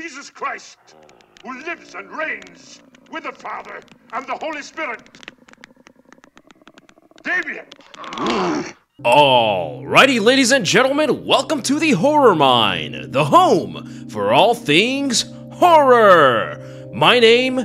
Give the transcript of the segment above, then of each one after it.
Jesus Christ, who lives and reigns with the Father and the Holy Spirit. Damien! Alrighty, ladies and gentlemen, welcome to the Horror Mine, the home for all things horror. My name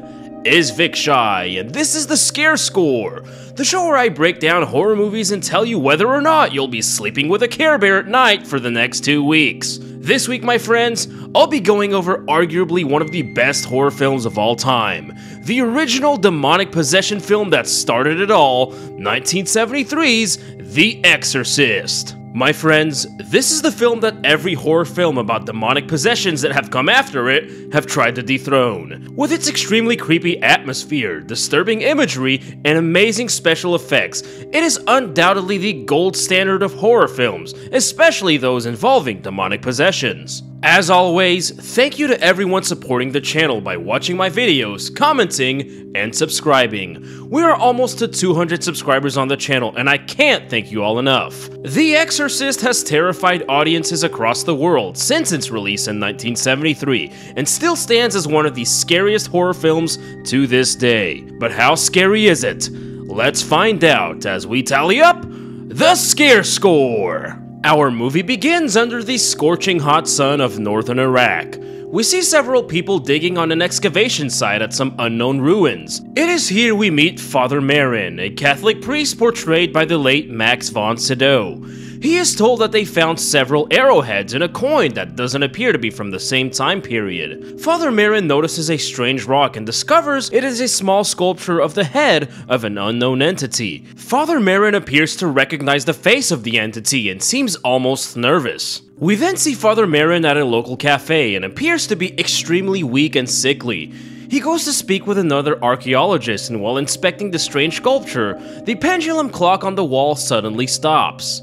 is Vic Shy, and this is the Scare Score, the show where I break down horror movies and tell you whether or not you'll be sleeping with a Care Bear at night for the next 2 weeks. This week, my friends, I'll be going over arguably one of the best horror films of all time, the original demonic possession film that started it all, 1973's The Exorcist. My friends, this is the film that every horror film about demonic possessions that have come after it have tried to dethrone. With its extremely creepy atmosphere, disturbing imagery, and amazing special effects, it is undoubtedly the gold standard of horror films, especially those involving demonic possessions. As always, thank you to everyone supporting the channel by watching my videos, commenting, and subscribing. We are almost to 200 subscribers on the channel, and I can't thank you all enough. The Exorcist has terrified audiences across the world since its release in 1973, and still stands as one of the scariest horror films to this day. But how scary is it? Let's find out as we tally up the Scare Score! Our movie begins under the scorching hot sun of northern Iraq. We see several people digging on an excavation site at some unknown ruins. It is here we meet Father Marin, a Catholic priest portrayed by the late Max von Sydow. He is told that they found several arrowheads and a coin that doesn't appear to be from the same time period. Father Marin notices a strange rock and discovers it is a small sculpture of the head of an unknown entity. Father Marin appears to recognize the face of the entity and seems almost nervous. We then see Father Marin at a local cafe and appears to be extremely weak and sickly. He goes to speak with another archaeologist, and while inspecting the strange sculpture, the pendulum clock on the wall suddenly stops.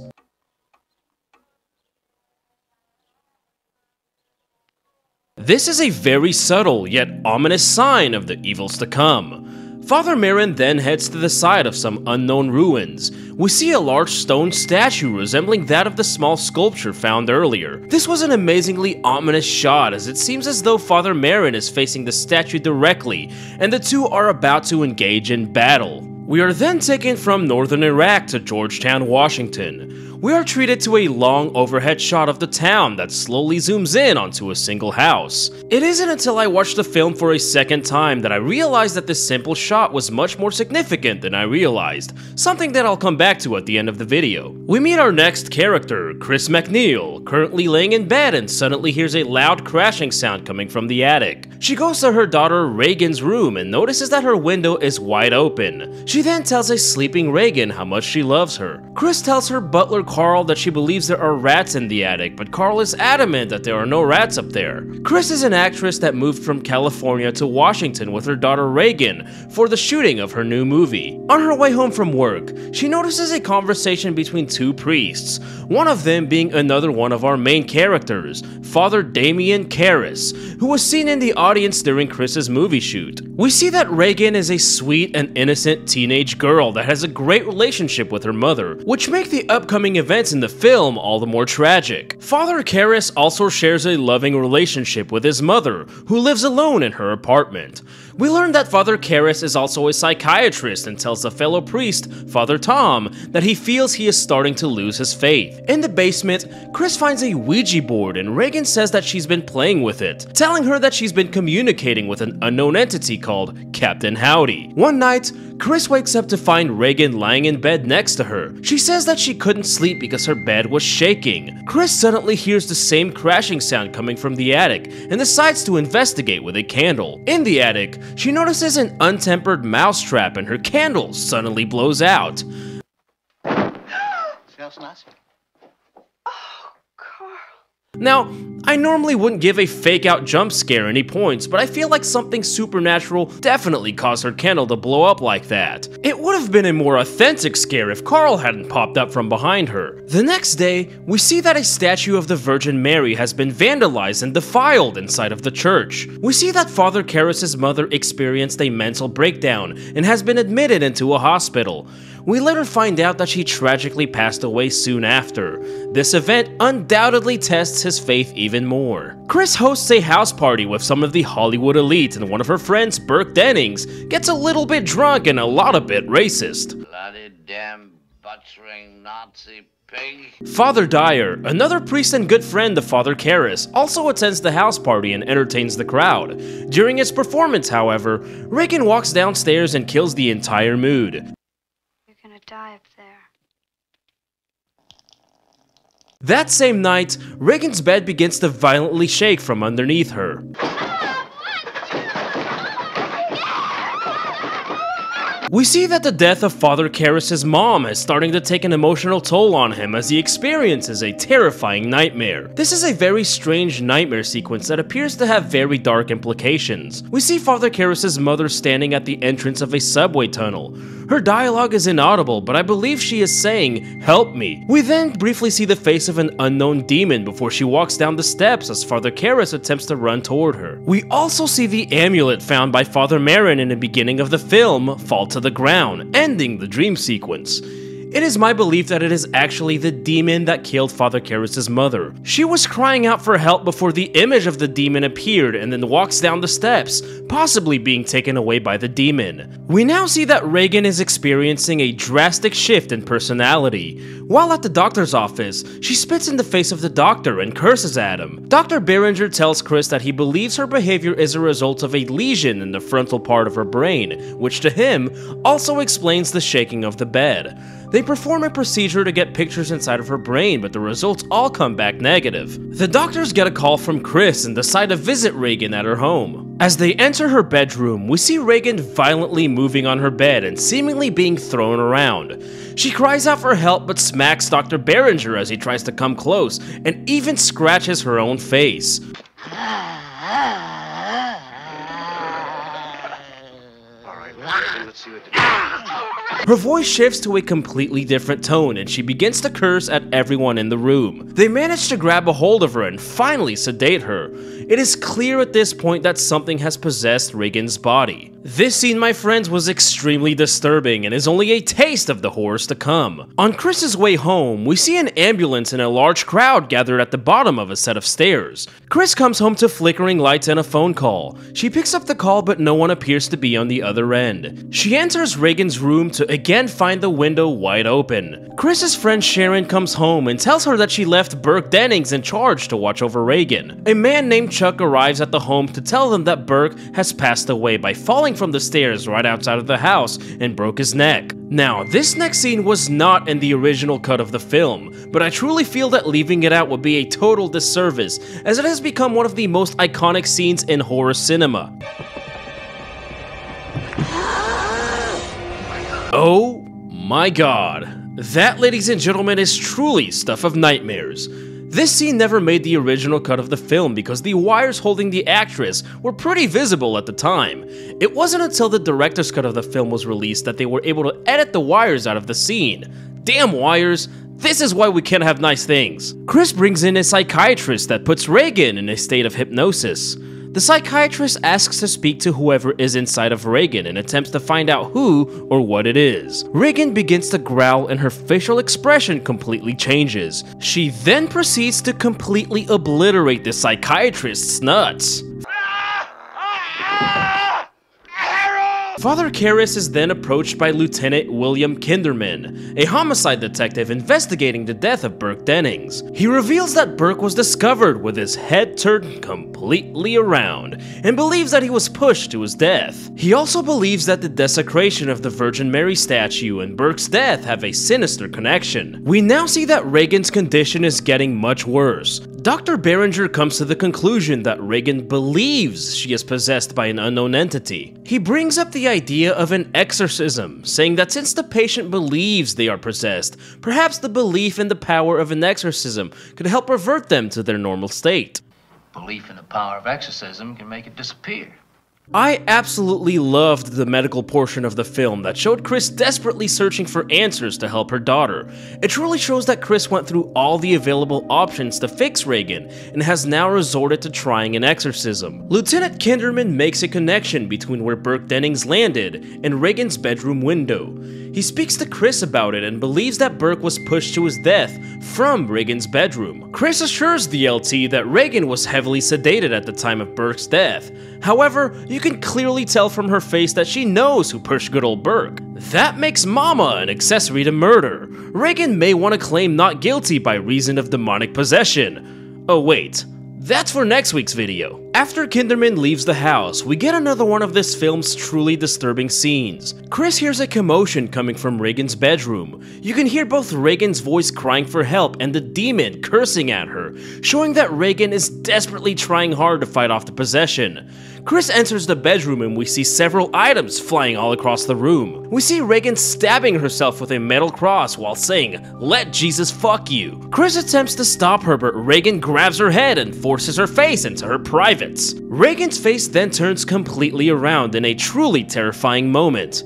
This is a very subtle yet ominous sign of the evils to come. Father Marin then heads to the side of some unknown ruins. We see a large stone statue resembling that of the small sculpture found earlier. This was an amazingly ominous shot, as it seems as though Father Marin is facing the statue directly, and the two are about to engage in battle. We are then taken from northern Iraq to Georgetown, Washington. We are treated to a long overhead shot of the town that slowly zooms in onto a single house. It isn't until I watched the film for a second time that I realized that this simple shot was much more significant than I realized, something that I'll come back to at the end of the video. We meet our next character, Chris McNeil, currently laying in bed and suddenly hears a loud crashing sound coming from the attic. She goes to her daughter Reagan's room and notices that her window is wide open. She then tells a sleeping Reagan how much she loves her. Chris tells her butler Carl that she believes there are rats in the attic, but Carl is adamant that there are no rats up there. Chris is an actress that moved from California to Washington with her daughter Reagan for the shooting of her new movie. On her way home from work, she notices a conversation between two priests, one of them being another one of our main characters, Father Damien Karras, who was seen in the audience during Chris's movie shoot. We see that Reagan is a sweet and innocent teenage girl that has a great relationship with her mother, which make the upcoming events in the film all the more tragic. Father Karras also shares a loving relationship with his mother, who lives alone in her apartment. We learn that Father Karras is also a psychiatrist and tells a fellow priest, Father Tom, that he feels he is starting to lose his faith. In the basement, Chris finds a Ouija board and Reagan says that she's been playing with it, telling her that she's been communicating with an unknown entity called Captain Howdy. One night, Chris wakes up to find Reagan lying in bed next to her. She says that she couldn't sleep because her bed was shaking. Chris suddenly hears the same crashing sound coming from the attic and decides to investigate with a candle. In the attic, she notices an untempered mousetrap and her candle suddenly blows out. Smells nice. Now, I normally wouldn't give a fake out jump scare any points, but I feel like something supernatural definitely caused her candle to blow up like that. It would have been a more authentic scare if Carl hadn't popped up from behind her. The next day, we see that a statue of the Virgin Mary has been vandalized and defiled inside of the church. We see that Father Karras' mother experienced a mental breakdown and has been admitted into a hospital. We later find out that she tragically passed away soon after. This event undoubtedly tests his faith even more. Chris hosts a house party with some of the Hollywood elite, and one of her friends, Burke Dennings, gets a little bit drunk and a lot of bit racist. Bloody damn butchering Nazi pig. Father Dyer, another priest and good friend of Father Karras, also attends the house party and entertains the crowd. During his performance, however, Regan walks downstairs and kills the entire mood. You're gonna die up there. That same night, Regan's bed begins to violently shake from underneath her. We see that the death of Father Karras' mom is starting to take an emotional toll on him as he experiences a terrifying nightmare. This is a very strange nightmare sequence that appears to have very dark implications. We see Father Karras' mother standing at the entrance of a subway tunnel. Her dialogue is inaudible, but I believe she is saying, "Help me." We then briefly see the face of an unknown demon before she walks down the steps as Father Karras attempts to run toward her. We also see the amulet found by Father Merrin in the beginning of the film fall to the ground, ending the dream sequence. It is my belief that it is actually the demon that killed Father Karras' mother. She was crying out for help before the image of the demon appeared and then walks down the steps, possibly being taken away by the demon. We now see that Regan is experiencing a drastic shift in personality. While at the doctor's office, she spits in the face of the doctor and curses at him. Dr. Berenger tells Chris that he believes her behavior is a result of a lesion in the frontal part of her brain, which to him also explains the shaking of the bed. They perform a procedure to get pictures inside of her brain, but the results all come back negative. The doctors get a call from Chris and decide to visit Regan at her home. As they enter her bedroom, we see Regan violently moving on her bed and seemingly being thrown around. She cries out for help but smacks Dr. Berenger as he tries to come close and even scratches her own face. Let's see what Her voice shifts to a completely different tone and she begins to curse at everyone in the room. They manage to grab a hold of her and finally sedate her. It is clear at this point that something has possessed Regan's body. This scene, my friends, was extremely disturbing and is only a taste of the horrors to come. On Chris's way home, we see an ambulance and a large crowd gathered at the bottom of a set of stairs. Chris comes home to flickering lights and a phone call. She picks up the call but no one appears to be on the other end. She enters Regan's room to again find the window wide open. Chris's friend Sharon comes home and tells her that she left Burke Dennings in charge to watch over Regan. A man named Chuck arrives at the home to tell them that Burke has passed away by falling from the stairs right outside of the house and broke his neck. Now, this next scene was not in the original cut of the film, but I truly feel that leaving it out would be a total disservice, as it has become one of the most iconic scenes in horror cinema. Oh my god. That, ladies and gentlemen, is truly stuff of nightmares. This scene never made the original cut of the film because the wires holding the actress were pretty visible at the time. It wasn't until the director's cut of the film was released that they were able to edit the wires out of the scene. Damn wires, this is why we can't have nice things. Chris brings in a psychiatrist that puts Regan in a state of hypnosis. The psychiatrist asks to speak to whoever is inside of Regan and attempts to find out who or what it is. Regan begins to growl and her facial expression completely changes. She then proceeds to completely obliterate the psychiatrist's nuts. Father Karras is then approached by Lieutenant William Kinderman, a homicide detective investigating the death of Burke Dennings. He reveals that Burke was discovered with his head turned completely around and believes that he was pushed to his death. He also believes that the desecration of the Virgin Mary statue and Burke's death have a sinister connection. We now see that Regan's condition is getting much worse. Dr. Berenger comes to the conclusion that Regan believes she is possessed by an unknown entity. He brings up the idea of an exorcism, saying that since the patient believes they are possessed, perhaps the belief in the power of an exorcism could help revert them to their normal state. Belief in the power of exorcism can make it disappear. I absolutely loved the medical portion of the film that showed Chris desperately searching for answers to help her daughter. It truly shows that Chris went through all the available options to fix Reagan and has now resorted to trying an exorcism. Lieutenant Kinderman makes a connection between where Burke Dennings landed and Reagan's bedroom window. He speaks to Chris about it and believes that Burke was pushed to his death from Reagan's bedroom. Chris assures the LT that Reagan was heavily sedated at the time of Burke's death. However, you can clearly tell from her face that she knows who pushed good old Burke. That makes Mama an accessory to murder. Reagan may want to claim not guilty by reason of demonic possession. Oh wait, that's for next week's video. After Kinderman leaves the house, we get another one of this film's truly disturbing scenes. Chris hears a commotion coming from Reagan's bedroom. You can hear both Reagan's voice crying for help and the demon cursing at her, showing that Reagan is desperately trying hard to fight off the possession. Chris enters the bedroom and we see several items flying all across the room. We see Reagan stabbing herself with a metal cross while saying, "Let Jesus fuck you." Chris attempts to stop her, but Reagan grabs her head and forces her face into her privates. Reagan's face then turns completely around in a truly terrifying moment.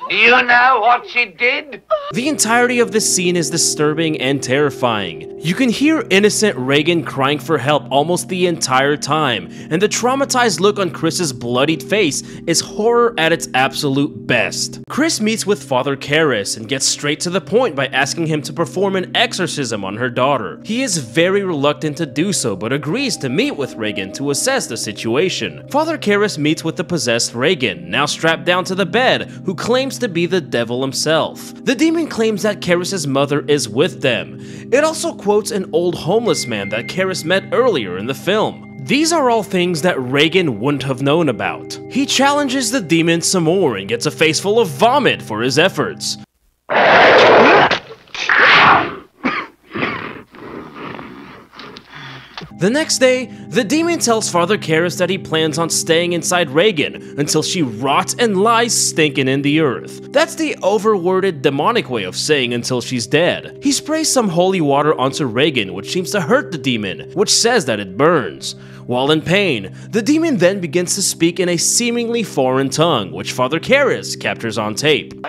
You know what she did? The entirety of this scene is disturbing and terrifying. You can hear innocent Reagan crying for help almost the entire time, and the traumatized look on Chris's bloodied face is horror at its absolute best. Chris meets with Father Karras and gets straight to the point by asking him to perform an exorcism on her daughter. He is very reluctant to do so, but agrees to meet with Reagan to assess the situation. Father Karras meets with the possessed Reagan, now strapped down to the bed, who claims to be the devil himself. The demon claims that Karras' mother is with them. It also quotes an old homeless man that Karras met earlier in the film. These are all things that Reagan wouldn't have known about. He challenges the demon some more and gets a face full of vomit for his efforts. The next day, the demon tells Father Karras that he plans on staying inside Reagan until she rots and lies stinking in the earth. That's the overworded demonic way of saying until she's dead. He sprays some holy water onto Reagan, which seems to hurt the demon, which says that it burns. While in pain, the demon then begins to speak in a seemingly foreign tongue, which Father Karras captures on tape.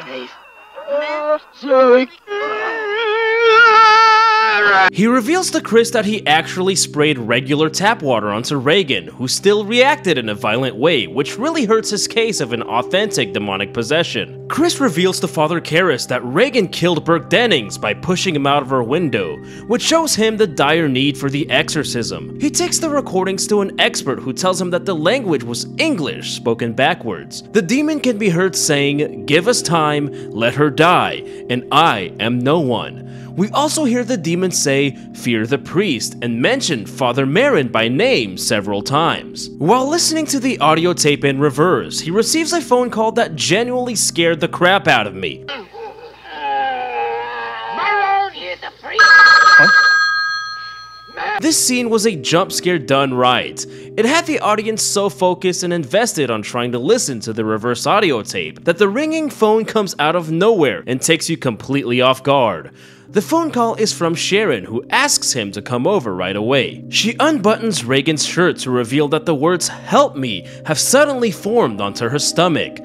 He reveals to Chris that he actually sprayed regular tap water onto Reagan, who still reacted in a violent way, which really hurts his case of an authentic demonic possession. Chris reveals to Father Karras that Reagan killed Burke Dennings by pushing him out of her window, which shows him the dire need for the exorcism. He takes the recordings to an expert who tells him that the language was English spoken backwards. The demon can be heard saying, "Give us time, let her die, and I am no one." We also hear the demon say, "Fear the priest," and mention Father Merrin by name several times. While listening to the audio tape in reverse, he receives a phone call that genuinely scared the crap out of me. This scene was a jump scare done right. It had the audience so focused and invested on trying to listen to the reverse audio tape that the ringing phone comes out of nowhere and takes you completely off guard. The phone call is from Sharon, who asks him to come over right away. She unbuttons Reagan's shirt to reveal that the words "help me" have suddenly formed onto her stomach.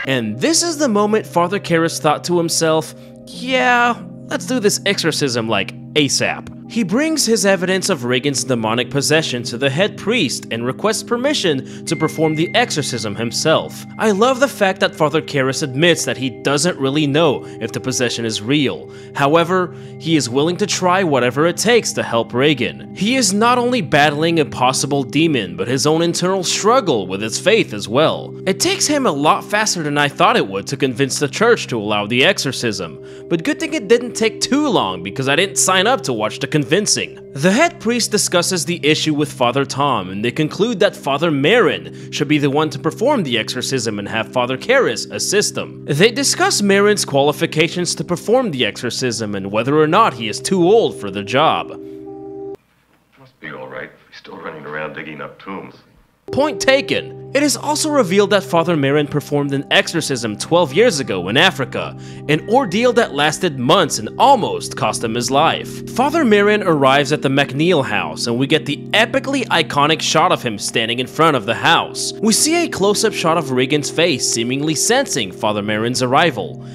And this is the moment Father Karras thought to himself, yeah, let's do this exorcism like ASAP. He brings his evidence of Reagan's demonic possession to the head priest and requests permission to perform the exorcism himself. I love the fact that Father Karras admits that he doesn't really know if the possession is real. However, he is willing to try whatever it takes to help Reagan. He is not only battling a possible demon, but his own internal struggle with his faith as well. It takes him a lot faster than I thought it would to convince the church to allow the exorcism, but good thing it didn't take too long because I didn't sign up to watch the convincing. The head priest discusses the issue with Father Tom, and they conclude that Father Merrin should be the one to perform the exorcism and have Father Karras assist them. They discuss Merrin's qualifications to perform the exorcism and whether or not he is too old for the job. Must be all right. He's still running around digging up tombs. point taken. It is also revealed that Father Merrin performed an exorcism 12 years ago in Africa, an ordeal that lasted months and almost cost him his life. Father Merrin arrives at the McNeil house, and we get the epically iconic shot of him standing in front of the house. We see a close-up shot of Regan's face, seemingly sensing Father Merrin's arrival.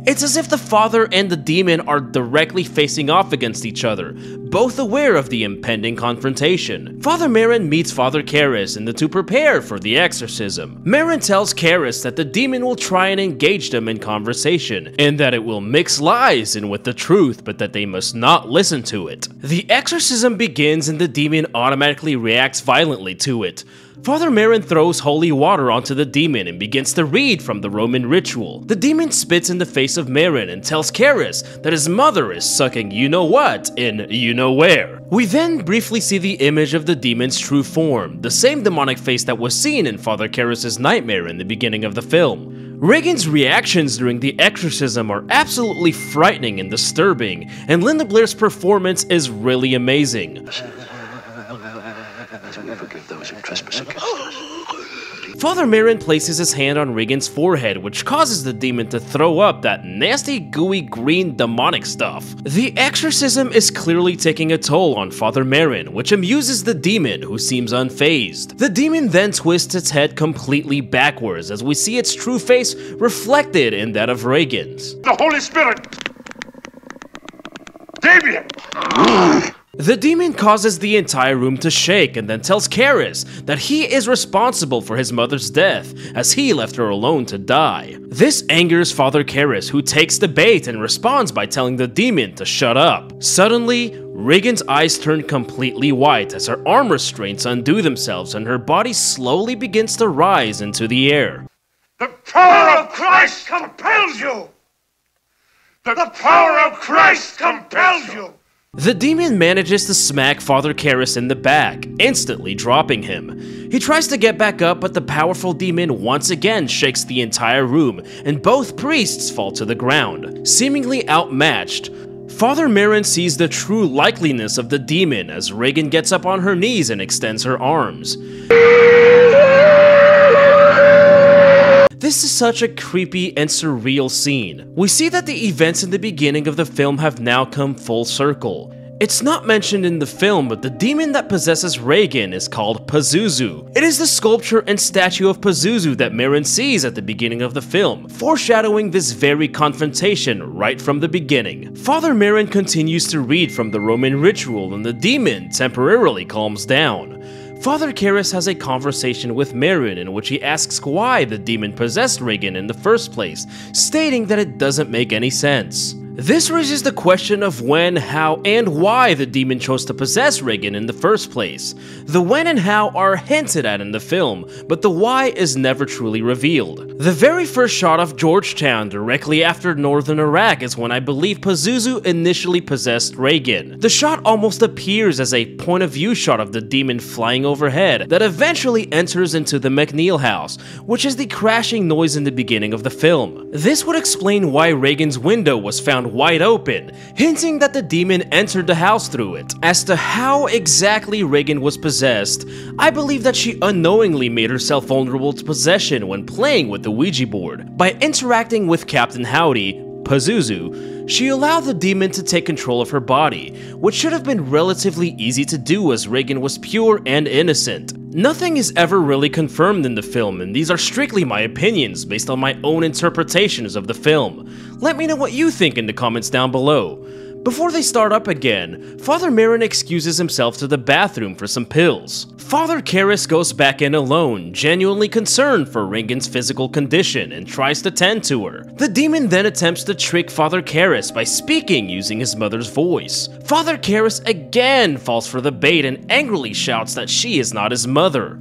It's as if the father and the demon are directly facing off against each other, both aware of the impending confrontation. Father Merrin meets Father Karras and the two prepare for the exorcism. Merrin tells Karras that the demon will try and engage them in conversation, and that it will mix lies in with the truth, but that they must not listen to it. The exorcism begins and the demon automatically reacts violently to it. Father Merrin throws holy water onto the demon and begins to read from the Roman ritual. The demon spits in the face of Merrin and tells Karras that his mother is sucking you-know-what in you-know-where. We then briefly see the image of the demon's true form, the same demonic face that was seen in Father Karras' nightmare in the beginning of the film. Regan's reactions during the exorcism are absolutely frightening and disturbing, and Linda Blair's performance is really amazing. Forgive those who trespass against us. Father Merrin places his hand on Regan's forehead, which causes the demon to throw up that nasty, gooey, green, demonic stuff. The exorcism is clearly taking a toll on Father Merrin, which amuses the demon, who seems unfazed. The demon then twists its head completely backwards, as we see its true face reflected in that of Regan's. The Holy Spirit! Damien! The demon causes the entire room to shake and then tells Karras that he is responsible for his mother's death, as he left her alone to die. This angers Father Karras, who takes the bait and responds by telling the demon to shut up. Suddenly, Regan's eyes turn completely white as her arm restraints undo themselves and her body slowly begins to rise into the air. The power of Christ compels you! The power of Christ compels you! The demon manages to smack Father Karras in the back, instantly dropping him. He tries to get back up, but the powerful demon once again shakes the entire room, and both priests fall to the ground. Seemingly outmatched, Father Merrin sees the true likeliness of the demon as Regan gets up on her knees and extends her arms. This is such a creepy and surreal scene. We see that the events in the beginning of the film have now come full circle. It's not mentioned in the film, but the demon that possesses Regan is called Pazuzu. It is the sculpture and statue of Pazuzu that Merrin sees at the beginning of the film, foreshadowing this very confrontation right from the beginning. Father Merrin continues to read from the Roman ritual and the demon temporarily calms down. Father Karras has a conversation with Merrin in which he asks why the demon possessed Regan in the first place, stating that it doesn't make any sense. This raises the question of when, how, and why the demon chose to possess Regan in the first place. The when and how are hinted at in the film, but the why is never truly revealed. The very first shot of Georgetown directly after northern Iraq is when I believe Pazuzu initially possessed Regan. The shot almost appears as a point of view shot of the demon flying overhead that eventually enters into the McNeil house, which is the crashing noise in the beginning of the film. This would explain why Regan's window was found wide open, hinting that the demon entered the house through it. As to how exactly Regan was possessed, I believe that she unknowingly made herself vulnerable to possession when playing with the Ouija board. By interacting with Captain Howdy, Pazuzu, she allowed the demon to take control of her body, which should have been relatively easy to do as Regan was pure and innocent. Nothing is ever really confirmed in the film, and these are strictly my opinions based on my own interpretations of the film. Let me know what you think in the comments down below. Before they start up again, Father Merrin excuses himself to the bathroom for some pills. Father Karras goes back in alone, genuinely concerned for Regan's physical condition, and tries to tend to her. The demon then attempts to trick Father Karras by speaking using his mother's voice. Father Karras again falls for the bait and angrily shouts that she is not his mother.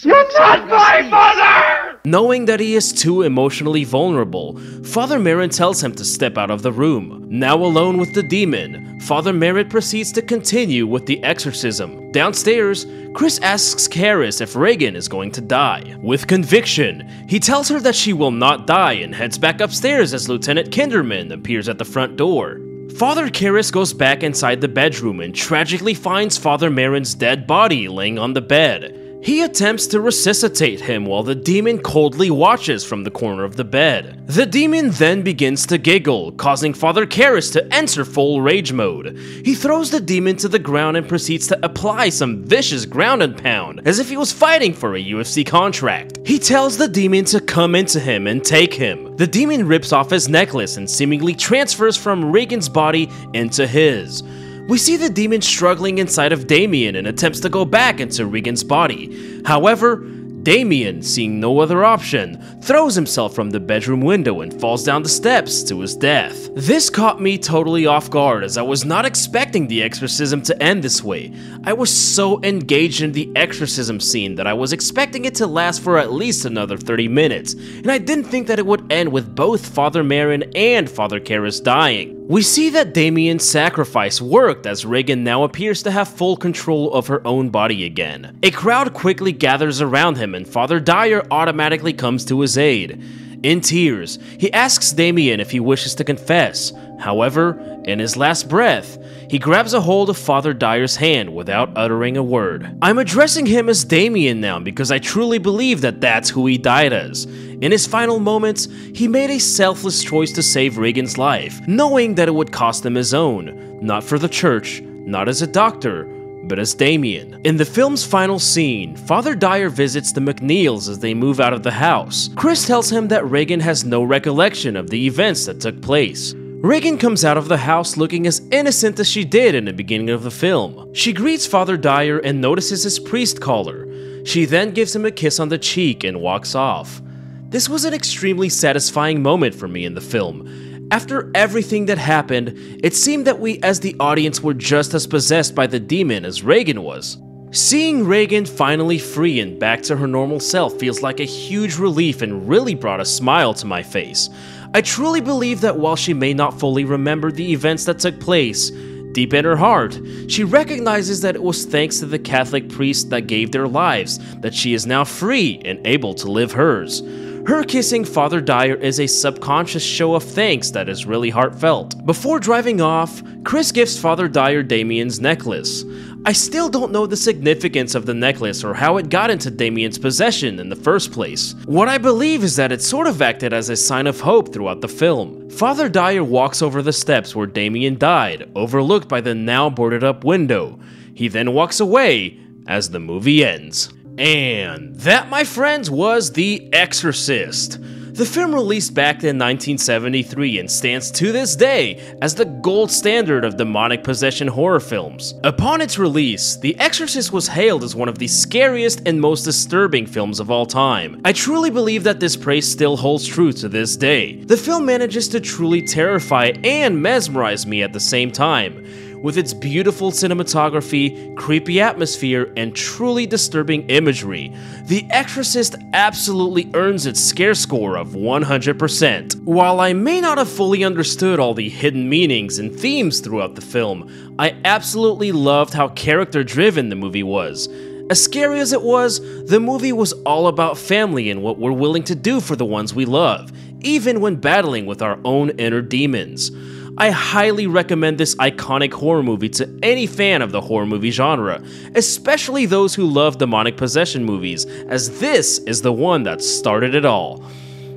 You're not my mother! Knowing that he is too emotionally vulnerable, Father Merrin tells him to step out of the room. Now alone with the demon, Father Merrin proceeds to continue with the exorcism. Downstairs, Chris asks Karras if Regan is going to die. With conviction, he tells her that she will not die and heads back upstairs as Lieutenant Kinderman appears at the front door. Father Karras goes back inside the bedroom and tragically finds Father Merrin's dead body laying on the bed. He attempts to resuscitate him while the demon coldly watches from the corner of the bed. The demon then begins to giggle, causing Father Karras to enter full rage mode. He throws the demon to the ground and proceeds to apply some vicious ground and pound, as if he was fighting for a UFC contract. He tells the demon to come into him and take him. The demon rips off his necklace and seemingly transfers from Regan's body into his. We see the demon struggling inside of Damien and attempts to go back into Regan's body. However, Damien, seeing no other option, throws himself from the bedroom window and falls down the steps to his death. This caught me totally off guard, as I was not expecting the exorcism to end this way. I was so engaged in the exorcism scene that I was expecting it to last for at least another 30 minutes, and I didn't think that it would end with both Father Merrin and Father Karras dying. We see that Damien's sacrifice worked, as Regan now appears to have full control of her own body again. A crowd quickly gathers around him and Father Dyer automatically comes to his aid. In tears, he asks Damien if he wishes to confess. However, in his last breath, he grabs a hold of Father Dyer's hand without uttering a word. I'm addressing him as Damien now because I truly believe that that's who he died as. In his final moments, he made a selfless choice to save Regan's life, knowing that it would cost him his own, not for the church, not as a doctor, but as Damien. In the film's final scene, Father Dyer visits the McNeils as they move out of the house. Chris tells him that Regan has no recollection of the events that took place. Regan comes out of the house looking as innocent as she did in the beginning of the film. She greets Father Dyer and notices his priest collar. She then gives him a kiss on the cheek and walks off. This was an extremely satisfying moment for me in the film. After everything that happened, it seemed that we as the audience were just as possessed by the demon as Regan was. Seeing Regan finally free and back to her normal self feels like a huge relief and really brought a smile to my face. I truly believe that while she may not fully remember the events that took place, deep in her heart, she recognizes that it was thanks to the Catholic priests that gave their lives that she is now free and able to live hers. Her kissing Father Dyer is a subconscious show of thanks that is really heartfelt. Before driving off, Chris gives Father Dyer Damien's necklace. I still don't know the significance of the necklace or how it got into Damien's possession in the first place. What I believe is that it sort of acted as a sign of hope throughout the film. Father Dyer walks over the steps where Damien died, overlooked by the now boarded up window. He then walks away as the movie ends. And that, my friends, was The Exorcist. The film released back in 1973 and stands to this day as the gold standard of demonic possession horror films. Upon its release, The Exorcist was hailed as one of the scariest and most disturbing films of all time. I truly believe that this praise still holds true to this day. The film manages to truly terrify and mesmerize me at the same time. With its beautiful cinematography, creepy atmosphere, and truly disturbing imagery, The Exorcist absolutely earns its scare score of 100%. While I may not have fully understood all the hidden meanings and themes throughout the film, I absolutely loved how character-driven the movie was. As scary as it was, the movie was all about family and what we're willing to do for the ones we love, even when battling with our own inner demons. I highly recommend this iconic horror movie to any fan of the horror movie genre, especially those who love demonic possession movies, as this is the one that started it all.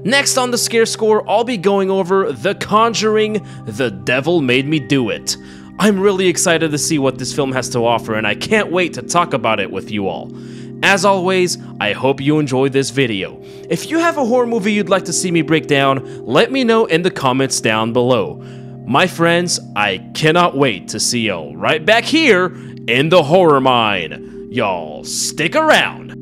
Next on the scare score, I'll be going over The Conjuring, The Devil Made Me Do It. I'm really excited to see what this film has to offer, and I can't wait to talk about it with you all. As always, I hope you enjoyed this video. If you have a horror movie you'd like to see me break down, let me know in the comments down below. My friends, I cannot wait to see y'all right back here in the horror mine. Y'all stick around.